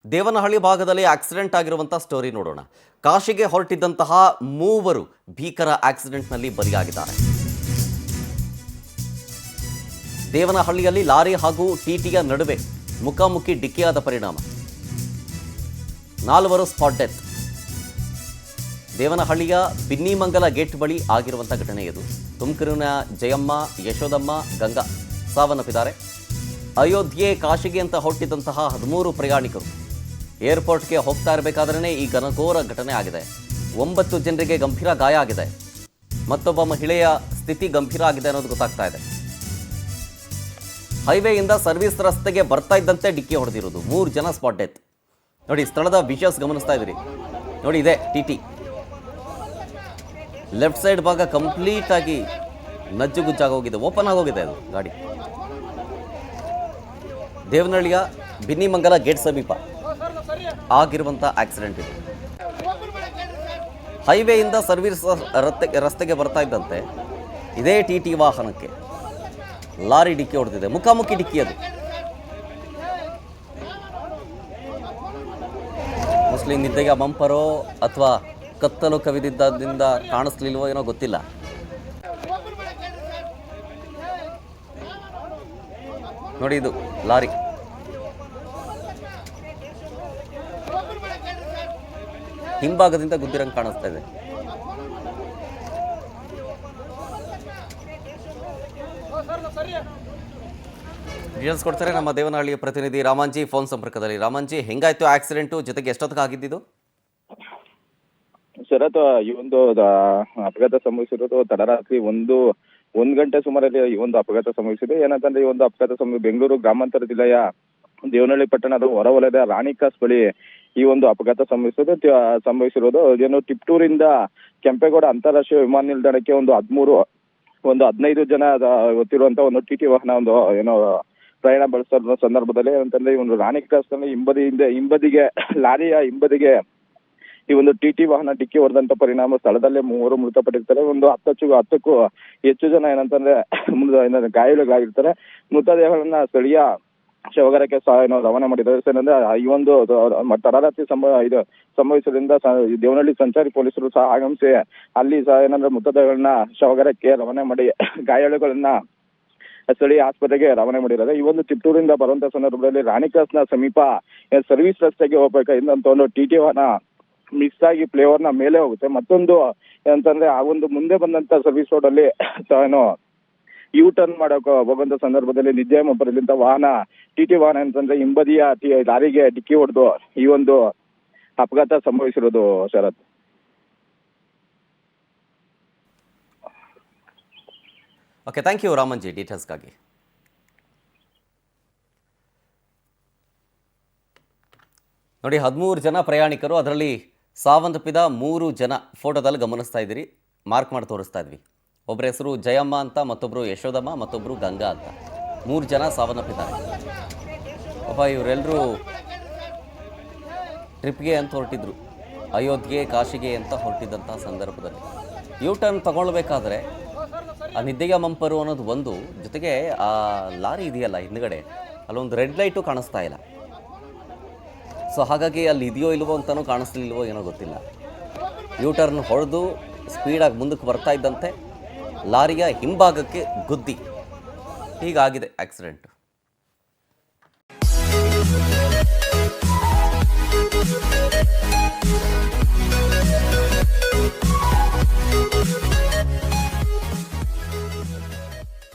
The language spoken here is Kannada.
ದೇವನಹಳ್ಳಿ ಭಾಗದಲ್ಲಿ ಆಕ್ಸಿಡೆಂಟ್ ಆಗಿರುವಂಥ ಸ್ಟೋರಿ ನೋಡೋಣ. ಕಾಶಿಗೆ ಹೊರಟಿದ್ದಂತಹ ಮೂವರು ಭೀಕರ ಆಕ್ಸಿಡೆಂಟ್ನಲ್ಲಿ ಬಲಿಯಾಗಿದ್ದಾರೆ. ದೇವನಹಳ್ಳಿಯಲ್ಲಿ ಲಾರಿ ಹಾಗೂ ಟಿಟಿಯ ನಡುವೆ ಮುಖಾಮುಖಿ ಡಿಕ್ಕಿಯಾದ ಪರಿಣಾಮ 4 ಸ್ಪಾಟ್ ಡೆತ್. ದೇವನಹಳ್ಳಿಯ ಬಿನ್ನಿಮಂಗಲ ಗೇಟ್ ಬಳಿ ಆಗಿರುವಂಥ ಘಟನೆ ಇದು. ತುಮಕೂರಿನ ಜಯಮ್ಮ, ಯಶೋದಮ್ಮ, ಗಂಗಾ ಸಾವನ್ನಪ್ಪಿದ್ದಾರೆ. ಅಯೋಧ್ಯೆ ಕಾಶಿಗೆ ಅಂತ ಹೊರಟಿದ್ದಂತಹ 13 ಪ್ರಯಾಣಿಕರು ಏರ್ಪೋರ್ಟ್ಗೆ ಹೋಗ್ತಾ ಇರಬೇಕಾದ್ರೆ ಈ ಘನಘೋರ ಘಟನೆ ಆಗಿದೆ. 9 ಜನರಿಗೆ ಗಂಭೀರ ಗಾಯ ಆಗಿದೆ. ಮತ್ತೊಬ್ಬ ಮಹಿಳೆಯ ಸ್ಥಿತಿ ಗಂಭೀರ ಆಗಿದೆ ಅನ್ನೋದು ಗೊತ್ತಾಗ್ತಾ ಇದೆ. ಹೈವೇಯಿಂದ ಸರ್ವಿಸ್ ರಸ್ತೆಗೆ ಬರ್ತಾ ಇದ್ದಂತೆ ಡಿಕ್ಕಿ ಹೊಡೆದಿರೋದು. 3 ಜನ ಸ್ಪಾಟ್ ಡೆತ್. ನೋಡಿ, ಸ್ಥಳದ ವಿಷಸ್ ಗಮನಿಸ್ತಾ ಇದ್ದೀರಿ. ನೋಡಿ, ಇದೆ ಟಿಟಿ. ಲೆಫ್ಟ್ ಸೈಡ್ ಭಾಗ ಕಂಪ್ಲೀಟ್ ಆಗಿ ನಜ್ಜುಗುಜ್ಜಾಗಿ ಹೋಗಿದೆ, ಓಪನ್ ಆಗೋಗಿದೆ ಅದು ಗಾಡಿ. ದೇವನಹಳ್ಳಿಯ ಬಿನ್ನಿಮಂಗಲ ಗೇಟ್ ಸಮೀಪ ಆಗಿರುವಂಥ ಆಕ್ಸಿಡೆಂಟ್ ಇದು. ಹೈವೇಯಿಂದ ಸರ್ವಿಸ್ ರಸ್ತೆಗೆ ಬರ್ತಾ ಇದ್ದಂತೆ ಇದೇ ಟಿಟಿ ವಾಹನಕ್ಕೆ ಲಾರಿ ಡಿಕ್ಕಿ ಹೊಡೆದಿದೆ. ಮುಖಾಮುಖಿ ಡಿಕ್ಕಿ ಅದು. ಮುಸ್ಲಿಂ ನಿದ್ದೆಗೆ ಬಂಪರೋ ಅಥವಾ ಕತ್ತಲು ಕವಿದಿದ್ದರಿಂದ ಕಾಣಿಸ್ಲಿಲ್ವೋ ಏನೋ ಗೊತ್ತಿಲ್ಲ. ನೋಡಿ, ಇದು ಲಾರಿ. ಹಿಂಭಾಗದಿಂದ ಗುದ್ದಿರಂಗೆ ಕಾಣಿಸ್ತಾ ಇದೆ. ಡೀಟೇಲ್ಸ್ ಕೊಡ್ತಾರೆ ನಮ್ಮ ದೇವನಹಳ್ಳಿಯ ಪ್ರತಿನಿಧಿ ರಾಮಂಜಿ ಫೋನ್ ಸಂಪರ್ಕದಲ್ಲಿ. ರಾಮಂಜಿ, ಹೆಂಗಾಯ್ತು ಆಕ್ಸಿಡೆಂಟು? ಜೊತೆಗೆ ಎಷ್ಟೊತ್ತಿಗೆ ಆಗಿದ್ದು? ಶರತ್, ಈ ಒಂದು ಅಪಘಾತ ಸಂಭವಿಸಿರೋದು ತಡರಾತ್ರಿ 1 ಗಂಟೆ ಸುಮಾರಲ್ಲಿ ಈ ಒಂದು ಅಪಘಾತ ಸಂಭವಿಸಿದೆ. ಏನಂತಂದ್ರೆ, ಈ ಒಂದು ಅಪಘಾತ ಬೆಂಗಳೂರು ಗ್ರಾಮಾಂತರ ಜಿಲ್ಲೆಯ ದೇವನಹಳ್ಳಿ ಪಟ್ಟಣದ ಹೊರವಲಯದ ರಾಣಿ ಕ್ರಾಸ್ ಬಳಿ ಈ ಒಂದು ಅಪಘಾತ ಸಂಭವಿಸಿರೋದು. ಏನು ಟಿಪ್ಟೂರಿಂದ ಕೆಂಪೇಗೌಡ ಅಂತಾರಾಷ್ಟ್ರೀಯ ವಿಮಾನ ನಿಲ್ದಾಣಕ್ಕೆ ಒಂದು 15 ಜನ ಗೊತ್ತಿರುವಂತ ಒಂದು ಟಿಟಿ ವಾಹನ ಪ್ರಯಾಣ ಬೆಳೆಸಿದ ಸಂದರ್ಭದಲ್ಲಿ ಏನಂತಂದ್ರೆ, ಈ ಒಂದು ರಾಣಿ ಕ್ರಾಸ್ ನಲ್ಲಿ ಹಿಂಬದಿಗೆ ಲಾರಿಯ ಹಿಂಬದಿಗೆ ಈ ಒಂದು ಟಿಟಿ ವಾಹನ ಡಿಕ್ಕಿ ಹೊಡೆದಂತ ಪರಿಣಾಮ ಸ್ಥಳದಲ್ಲೇ 3 ಮೃತಪಟ್ಟಿರ್ತಾರೆ. ಒಂದು 10ಕ್ಕೂ ಹೆಚ್ಚು ಜನ ಏನಂತಂದ್ರೆ ಗಾಯಾಳುಗಳಾಗಿರ್ತಾರೆ. ಮೃತದೇಹಗಳನ್ನ ಸ್ಥಳೀಯ ಶವಗಾರಕ್ಕೆ ರವಾನೆ ಮಾಡಿದ್ದಾರೆ. ಏನಂದ್ರೆ, ಈ ಒಂದು ತಡರಾತ್ರಿ ಸಂಭವಿಸೋದ್ರಿಂದ ದೇವನಹಳ್ಳಿ ಸಂಚಾರಿ ಪೊಲೀಸರು ಸಹ ಆಗಮಿಸಿ ಅಲ್ಲಿ ಸಹ ಏನಂದ್ರೆ ಮೃತದೇಹಗಳನ್ನ ಶವಗಾರಕ್ಕೆ ರವಾನೆ ಮಾಡಿ ಗಾಯಾಳುಗಳನ್ನ ಸ್ಥಳೀಯ ಆಸ್ಪತ್ರೆಗೆ ರವಾನೆ ಮಾಡಿದ್ದಾರೆ. ಈ ಒಂದು ಚಿತ್ತೂರಿಂದ ಬರುವಂತ ಸಂದರ್ಭದಲ್ಲಿ ರಾಣಿ ಕ್ರಾಸ್ನ ಸಮೀಪ ಸರ್ವಿಸ್ ರಸ್ತೆಗೆ ಹೋಗ್ಬೇಕಾಗಿದ್ದಂತ ಒಂದು ಟಿಟಿ ವಾಹನ ಮಿಸ್ ಆಗಿ ಫ್ಲೇವರ್ ನ ಮೇಲೆ ಹೋಗುತ್ತೆ. ಮತ್ತೊಂದು ಏನಂತಂದ್ರೆ, ಆ ಒಂದು ಮುಂದೆ ಬಂದಂತ ಸರ್ವಿಸ್ ರೋಡ್ ಅಲ್ಲಿ ಯೂ ಟರ್ನ್ ಮಾಡಕ್ ಹೋಗುವಂತ ಸಂದರ್ಭದಲ್ಲಿ ನಿದ್ದೆ ವಾಹನ ಟಿಟಿ ವಾಹನ ಅಂತಂದ್ರೆ ಹಿಂಬದಿಯ ಲಾರಿಗೆ ಡಿಕ್ಕಿ ಹೊಡೆದು ಈ ಒಂದು ಅಪಘಾತ ಸಂಭವಿಸಿರೋದು. ಶರತ್, ಓಕೆ, ಥ್ಯಾಂಕ್ ಯು ರಾಮಂಜಿ ಡೀಟೇಲ್ಸ್ಗಾಗಿ. ನೋಡಿ, 13 ಜನ ಪ್ರಯಾಣಿಕರು, ಅದರಲ್ಲಿ ಸಾವನ್ನಪ್ಪಿದ 3 ಜನ ಫೋಟೋದಲ್ಲಿ ಗಮನಿಸ್ತಾ ಇದ್ದೀರಿ. ಮಾರ್ಕ್ ಮಾಡಿ ತೋರಿಸ್ತಾ ಇದ್ವಿ. ಒಬ್ಬರ ಹೆಸರು ಜಯಮ್ಮ ಅಂತ, ಮತ್ತೊಬ್ಬರು ಯಶೋದಮ್ಮ, ಮತ್ತೊಬ್ಬರು ಗಂಗಾ ಅಂತ. 3 ಜನ ಸಾವನ್ನಪ್ಪಿದ್ದಾರೆ. ಇವರೆಲ್ಲರೂ ಟ್ರಿಪ್ಗೆ ಅಂತ ಹೊರಟಿದ್ರು. ಅಯೋಧ್ಯೆ ಕಾಶಿಗೆ ಅಂತ ಹೊರಟಿದ್ದಂಥ ಸಂದರ್ಭದಲ್ಲಿ ಯೂ ಟರ್ನ್ ತಗೊಳ್ಬೇಕಾದ್ರೆ ಆ ನಿದ್ದೆಯ ಮಂಪರು ಅನ್ನೋದು ಒಂದು, ಜೊತೆಗೆ ಆ ಲಾರಿ ಇದೆಯಲ್ಲ ಹಿಂದ್ಗಡೆ, ಅಲ್ಲೊಂದು ರೆಡ್ ಲೈಟು ಕಾಣಿಸ್ತಾ ಇಲ್ಲ. ಸೊ ಹಾಗಾಗಿ ಅಲ್ಲಿ ಇದೆಯೋ ಇಲ್ವೋ ಅಂತಲೂ ಕಾಣಿಸ್ಲಿಲ್ವೋ ಏನೋ ಗೊತ್ತಿಲ್ಲ. ಯೂ ಟರ್ನ್ ಹೊಡೆದು ಸ್ಪೀಡಾಗಿ ಮುಂದಕ್ಕೆ ಬರ್ತಾ ಇದ್ದಂತೆ ಲಾರಿಯ ಹಿಂಭಾಗಕ್ಕೆ ಗುದ್ದಿ ಹೀಗಾಗಿದೆ ಆಕ್ಸಿಡೆಂಟು.